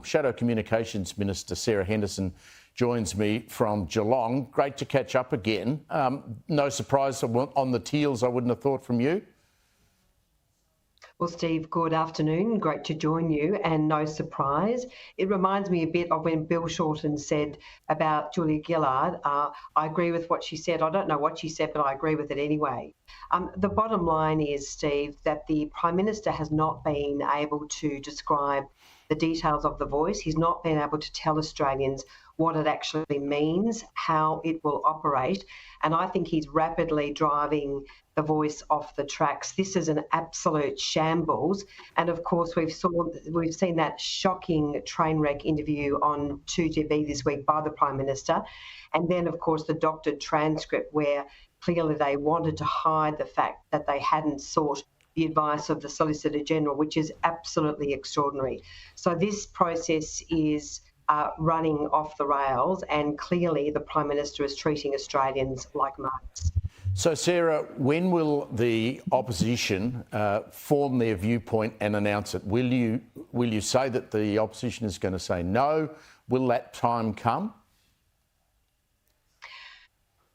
Shadow Communications Minister Sarah Henderson joins me from Geelong. Great to catch up again. No surprise on the Teals, I wouldn't have thought, from you. Well, Steve, good afternoon. Great to join you, and no surprise. It reminds me a bit of when Bill Shorten said about Julia Gillard. I agree with what she said. I don't know what she said, but I agree with it anyway. The bottom line is, Steve, that the Prime Minister has not been able to describe the details of the voice. He's not been able to tell Australians what it actually means, how it will operate. And I think he's rapidly driving the voice off the tracks. This is an absolute shambles. And of course, we've seen that shocking train wreck interview on 2GB this week by the Prime Minister. And then, of course, the doctored transcript where clearly they wanted to hide the fact that they hadn't sought the advice of the Solicitor General, which is absolutely extraordinary. So this process is running off the rails, and clearly the Prime Minister is treating Australians like marks. So, Sarah, when will the opposition form their viewpoint and announce it? Will you say that the opposition is going to say no? Will that time come?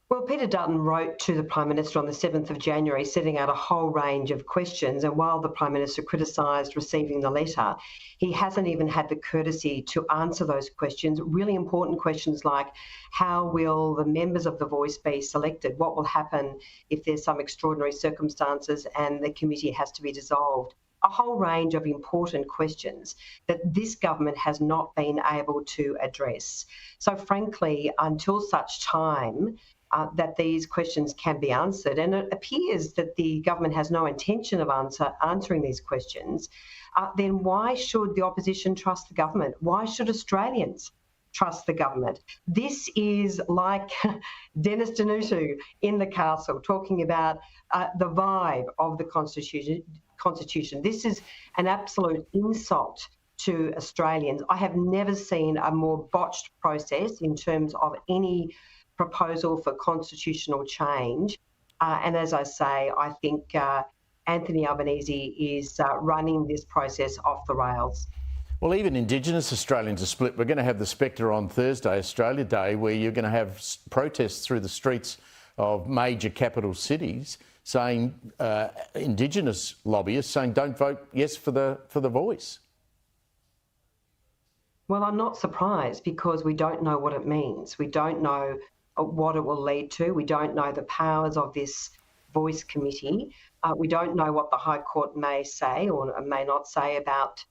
Well, Peter Dutton wrote to the Prime Minister on the 7th of January, setting out a whole range of questions. And while the Prime Minister criticised receiving the letter, he hasn't even had the courtesy to answer those questions, really important questions like how will the members of the Voice be selected? What will happen if there's some extraordinary circumstances and the committee has to be dissolved? A whole range of important questions that this government has not been able to address. So frankly, until such time that these questions can be answered, and it appears that the government has no intention of answering these questions, then why should the opposition trust the government? Why should Australians trust the government? This is like Dennis Danutu in the castle talking about the vibe of the Constitution. This is an absolute insult to Australians. I have never seen a more botched process in terms of any proposal for constitutional change. And as I say, I think Anthony Albanese is running this process off the rails. Well, even Indigenous Australians are split. We're going to have the spectre on Thursday, Australia Day, where you're going to have protests through the streets of major capital cities saying, Indigenous lobbyists saying, don't vote yes for the Voice. Well, I'm not surprised because we don't know what it means. We don't know what it will lead to. We don't know the powers of this Voice committee. We don't know what the High Court may say or may not say about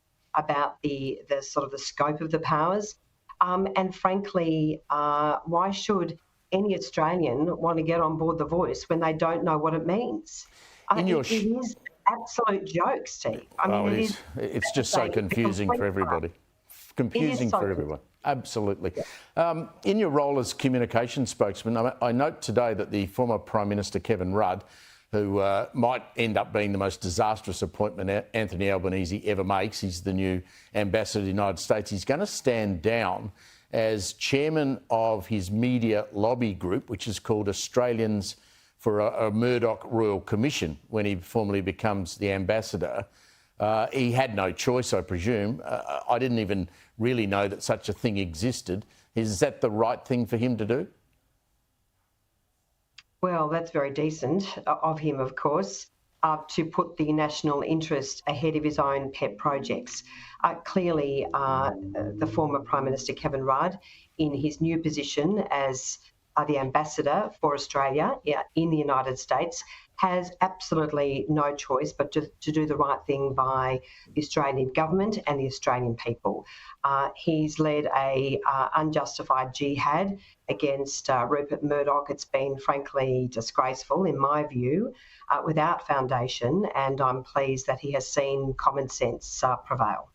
the sort of the scope of the powers. And frankly, why should any Australian want to get on board the Voice when they don't know what it means? It is absolute joke, Steve. I mean, it's just so confusing for everybody. Confusing for everyone. Absolutely. In your role as communications spokesman, I note today that the former Prime Minister Kevin Rudd, who might end up being the most disastrous appointment Anthony Albanese ever makes, he's the new ambassador to the United States, he's going to stand down as chairman of his media lobby group, which is called Australians for a Murdoch Royal Commission, when he formally becomes the ambassador. He had no choice, I presume. I didn't even really know that such a thing existed. Is that the right thing for him to do? Well, that's very decent of him, of course, to put the national interest ahead of his own pet projects. Clearly, the former Prime Minister Kevin Rudd, in his new position as the ambassador for Australia in the United States, has absolutely no choice but to do the right thing by the Australian government and the Australian people. He's led a unjustified jihad against Rupert Murdoch. It's been frankly disgraceful, in my view, without foundation, and I'm pleased that he has seen common sense prevail.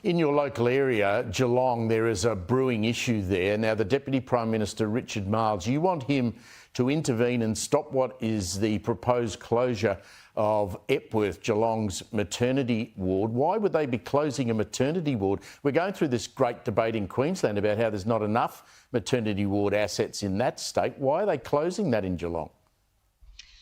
In your local area, Geelong, there is a brewing issue there. Now, the Deputy Prime Minister, Richard Marles, you want him to intervene and stop what is the proposed closure of Epworth, Geelong's maternity ward. Why would they be closing a maternity ward? We're going through this great debate in Queensland about how there's not enough maternity ward assets in that state. Why are they closing that in Geelong?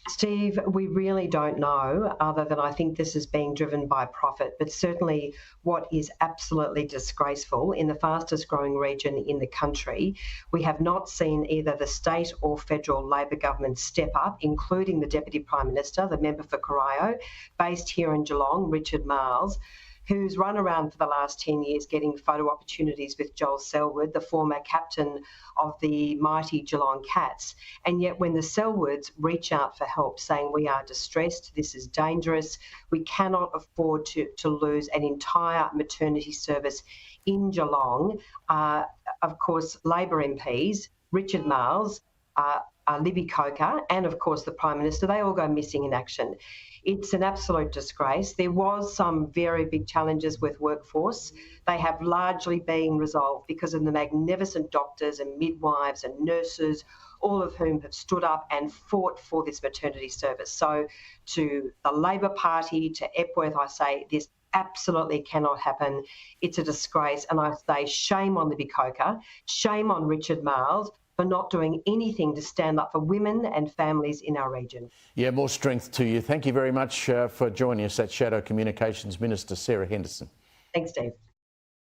Steve, we really don't know, other than I think this is being driven by profit. But certainly, what is absolutely disgraceful in the fastest growing region in the country, we have not seen either the state or federal Labor government step up, including the Deputy Prime Minister, the member for Corio, based here in Geelong, Richard Marles, who's run around for the last 10 years getting photo opportunities with Joel Selwood, the former captain of the mighty Geelong Cats. And yet when the Selwoods reach out for help saying we are distressed, this is dangerous, we cannot afford to lose an entire maternity service in Geelong, of course, Labor MPs, Richard Marles, Libby Coker, and of course the Prime Minister, they all go missing in action. It's an absolute disgrace. There was some very big challenges with workforce. They have largely been resolved because of the magnificent doctors and midwives and nurses, all of whom have stood up and fought for this maternity service. So to the Labor Party, to Epworth, I say this absolutely cannot happen. It's a disgrace. And I say shame on Libby Coker, shame on Richard Marles, for not doing anything to stand up for women and families in our region. Yeah, more strength to you. Thank you very much for joining us. That's Shadow Communications Minister Sarah Henderson. Thanks, Steve.